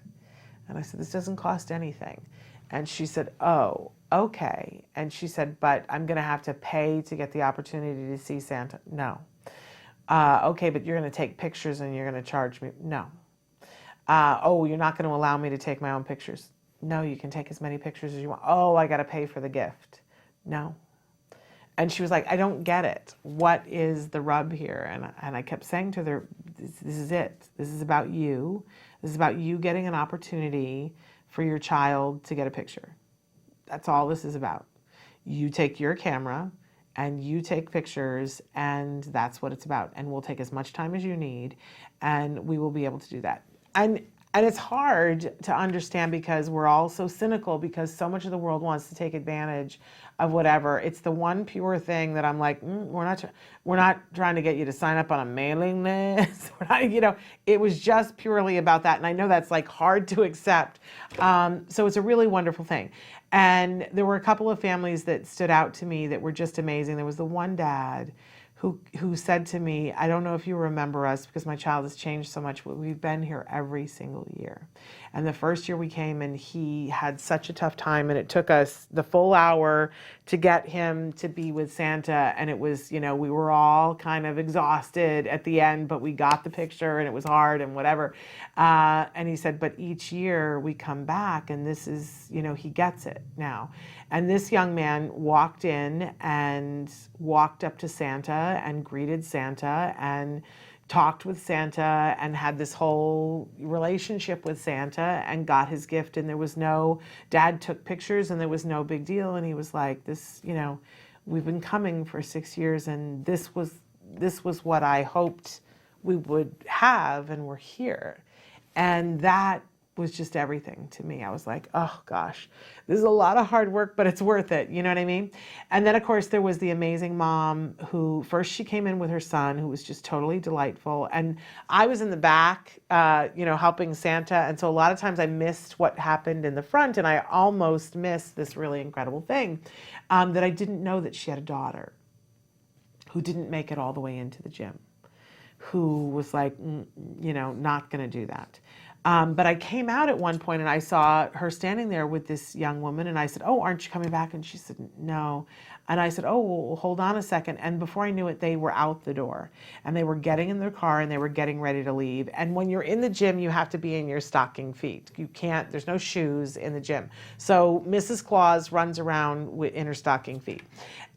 B: And I said, this doesn't cost anything. And she said, oh, okay. And she said, but I'm going to have to pay to get the opportunity to see Santa. No. Okay, but you're going to take pictures and you're going to charge me. No. Oh, you're not going to allow me to take my own pictures. No, you can take as many pictures as you want. Oh, I got to pay for the gift. No. And she was like, I don't get it. What is the rub here? And I kept saying to her, this is it. This is about you. This is about you getting an opportunity for your child to get a picture. That's all this is about. You take your camera and you take pictures, and that's what it's about. And we'll take as much time as you need, and we will be able to do that. And it's hard to understand because we're all so cynical, because so much of the world wants to take advantage of whatever. It's the one pure thing that I'm like, we're not trying to get you to sign up on a mailing list. It was just purely about that. And I know that's like hard to accept. So it's a really wonderful thing. And there were a couple of families that stood out to me that were just amazing. There was the one dad who said to me, I don't know if you remember us because my child has changed so much, but we've been here every single year. And the first year we came and he had such a tough time, and it took us the full hour to get him to be with Santa. And it was, we were all kind of exhausted at the end, but we got the picture and it was hard and whatever. And he said, but each year we come back and this is, he gets it now. And this young man walked in and walked up to Santa and greeted Santa and talked with Santa and had this whole relationship with Santa and got his gift. And there was dad took pictures and there was no big deal. And he was like, this, we've been coming for 6 years and this was what I hoped we would have, and we're here. And that was just everything to me. I was like, oh gosh, this is a lot of hard work, but it's worth it. You know what I mean? And then of course there was the amazing mom who first she came in with her son, who was just totally delightful. And I was in the back, helping Santa. And so a lot of times I missed what happened in the front, and I almost missed this really incredible thing, that I didn't know that she had a daughter who didn't make it all the way into the gym, who was like, not going to do that. But I came out at one point and I saw her standing there with this young woman, and I said, oh, aren't you coming back? And she said, no. And I said, oh, well, hold on a second. And before I knew it, they were out the door and they were getting in their car and they were getting ready to leave. And when you're in the gym, you have to be in your stocking feet. There's no shoes in the gym. So Mrs. Claus runs around in her stocking feet.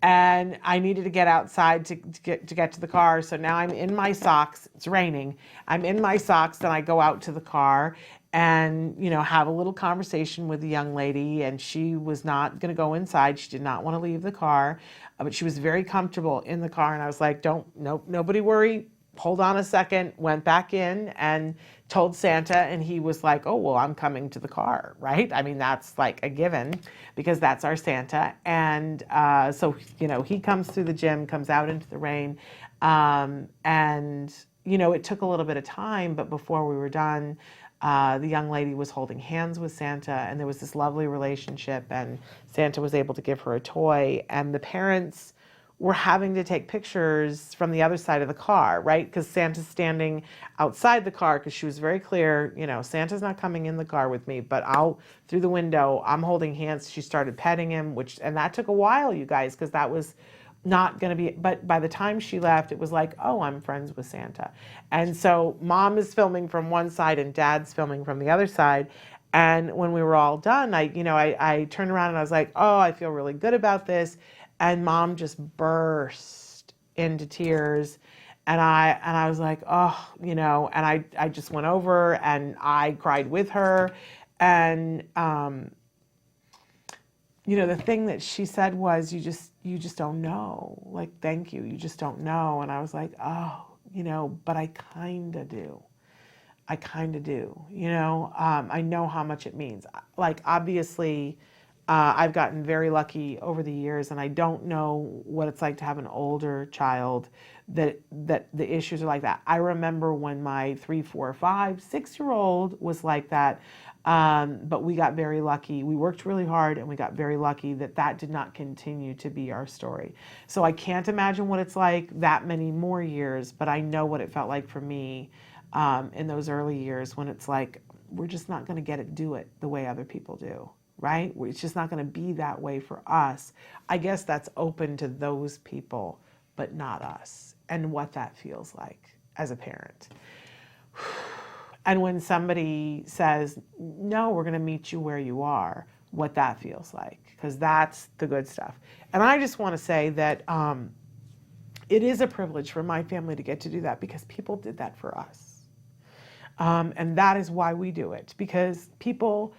B: And I needed to get outside to get to the car. So now I'm in my socks. It's raining. I'm in my socks, and I go out to the car and, have a little conversation with the young lady. And she was not going to go inside. She did not want to leave the car, but she was very comfortable in the car. And I was like, nobody worry. Hold on a second. Went back in and told Santa, and he was like, oh, well, I'm coming to the car, right? I mean, that's like a given because that's our Santa. And so, he comes through the gym, comes out into the rain. And, it took a little bit of time, but before we were done, the young lady was holding hands with Santa, and there was this lovely relationship, and Santa was able to give her a toy, and the parents were having to take pictures from the other side of the car, right? Because Santa's standing outside the car, because she was very clear, Santa's not coming in the car with me, but through the window, I'm holding hands. She started petting him, and that took a while, you guys, because that was not going to be, but by the time she left, it was like, oh, I'm friends with Santa. And so mom is filming from one side and dad's filming from the other side. And when we were all done, I turned around and I was like, oh, I feel really good about this. And mom just burst into tears. And I was like, oh, and I just went over and I cried with her. And, the thing that she said was, you just don't know. Like, thank you. You just don't know. And I was like, oh, but I kind of do. I kind of do, you know. I know how much it means. Like, obviously, I've gotten very lucky over the years, and I don't know what it's like to have an older child that the issues are like that. I remember when my 3, 4, 5, 6-year-old was like that, but we got very lucky. We worked really hard, and we got very lucky that that did not continue to be our story. So I can't imagine what it's like that many more years, but I know what it felt like for me in those early years when it's like, we're just not going to do it the way other people do. Right? It's just not going to be that way for us. I guess that's open to those people, but not us, and what that feels like as a parent. And when somebody says, no, we're going to meet you where you are, what that feels like, because that's the good stuff. And I just want to say that it is a privilege for my family to get to do that, because people did that for us. And that is why we do it, because people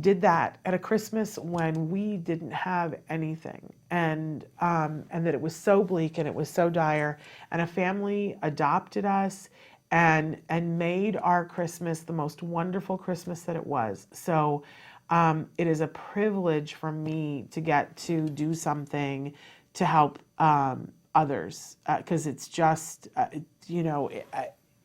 B: did that at a Christmas when we didn't have anything, and that it was so bleak and it was so dire, and a family adopted us and made our Christmas the most wonderful Christmas that it was. So it is a privilege for me to get to do something to help others, because it's just,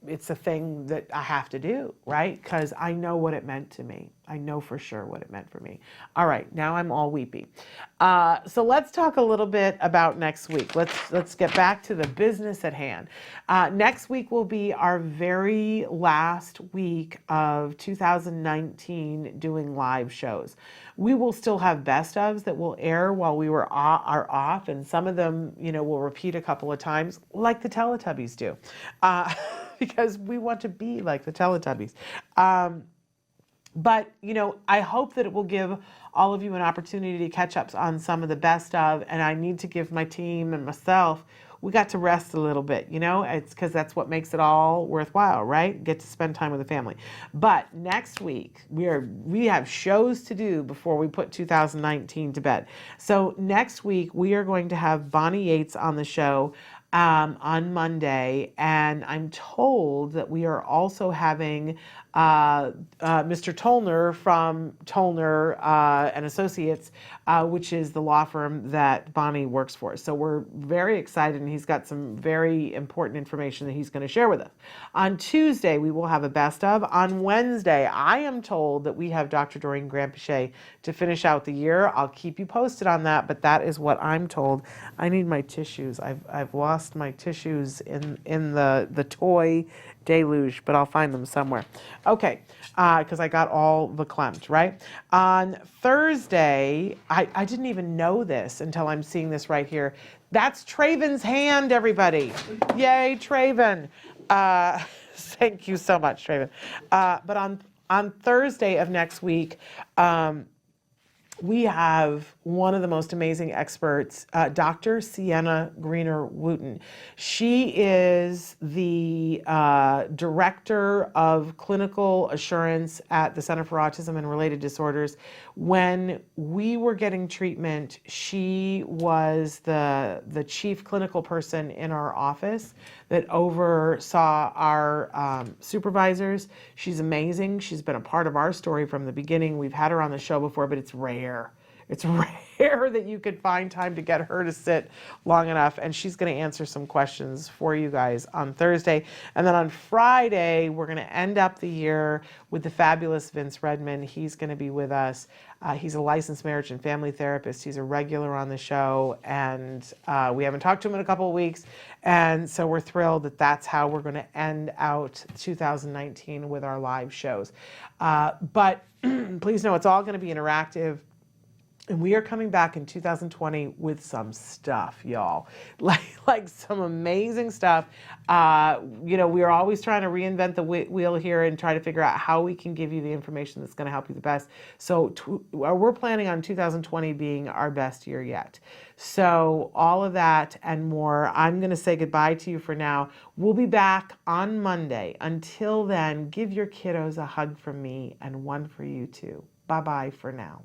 B: it's a thing that I have to do, right? Because I know what it meant to me. I know for sure what it meant for me. All right, now I'm all weepy. So let's talk a little bit about next week. Let's get back to the business at hand. Next week will be our very last week of 2019 doing live shows. We will still have best ofs that will air while we are off, and some of them, will repeat a couple of times, like the Teletubbies do, because we want to be like the Teletubbies. But, I hope that it will give all of you an opportunity to catch up on some of the best of, and I need to give my team and myself, we got to rest a little bit, it's because that's what makes it all worthwhile, right? Get to spend time with the family. But next week, we have shows to do before we put 2019 to bed. So next week, we are going to have Bonnie Yates on the show on Monday, and I'm told that we are also having Mr. Tollner from Tollner and Associates, which is the law firm that Bonnie works for. So we're very excited, and he's got some very important information that he's going to share with us. On Tuesday, we will have a best of. On Wednesday, I am told that we have Dr. Doreen Grandpichet to finish out the year. I'll keep you posted on that, but that is what I'm told. I need my tissues. I've lost my tissues in the toy deluge, but I'll find them somewhere. Okay, because I got all verklempt, right? On Thursday, I didn't even know this until I'm seeing this right here. That's Traven's hand, everybody. Yay, Traven. Thank you so much, Traven. But on Thursday of next week, we have one of the most amazing experts, Dr. Sienna Greener-Wooten. She is the Director of Clinical Assurance at the Center for Autism and Related Disorders. When we were getting treatment, she was the chief clinical person in our office that oversaw our supervisors. She's amazing. She's been a part of our story from the beginning. We've had her on the show before, but it's rare. It's rare that you could find time to get her to sit long enough, and she's going to answer some questions for you guys on Thursday. And then on Friday, we're going to end up the year with the fabulous Vince Redmond. He's going to be with us. He's a licensed marriage and family therapist. He's a regular on the show, and we haven't talked to him in a couple of weeks, and so we're thrilled that that's how we're going to end out 2019 with our live shows. But please know it's all going to be interactive. And we are coming back in 2020 with some stuff, y'all. Like some amazing stuff. We are always trying to reinvent the wheel here and try to figure out how we can give you the information that's going to help you the best. So we're planning on 2020 being our best year yet. So all of that and more. I'm going to say goodbye to you for now. We'll be back on Monday. Until then, give your kiddos a hug from me and one for you too. Bye-bye for now.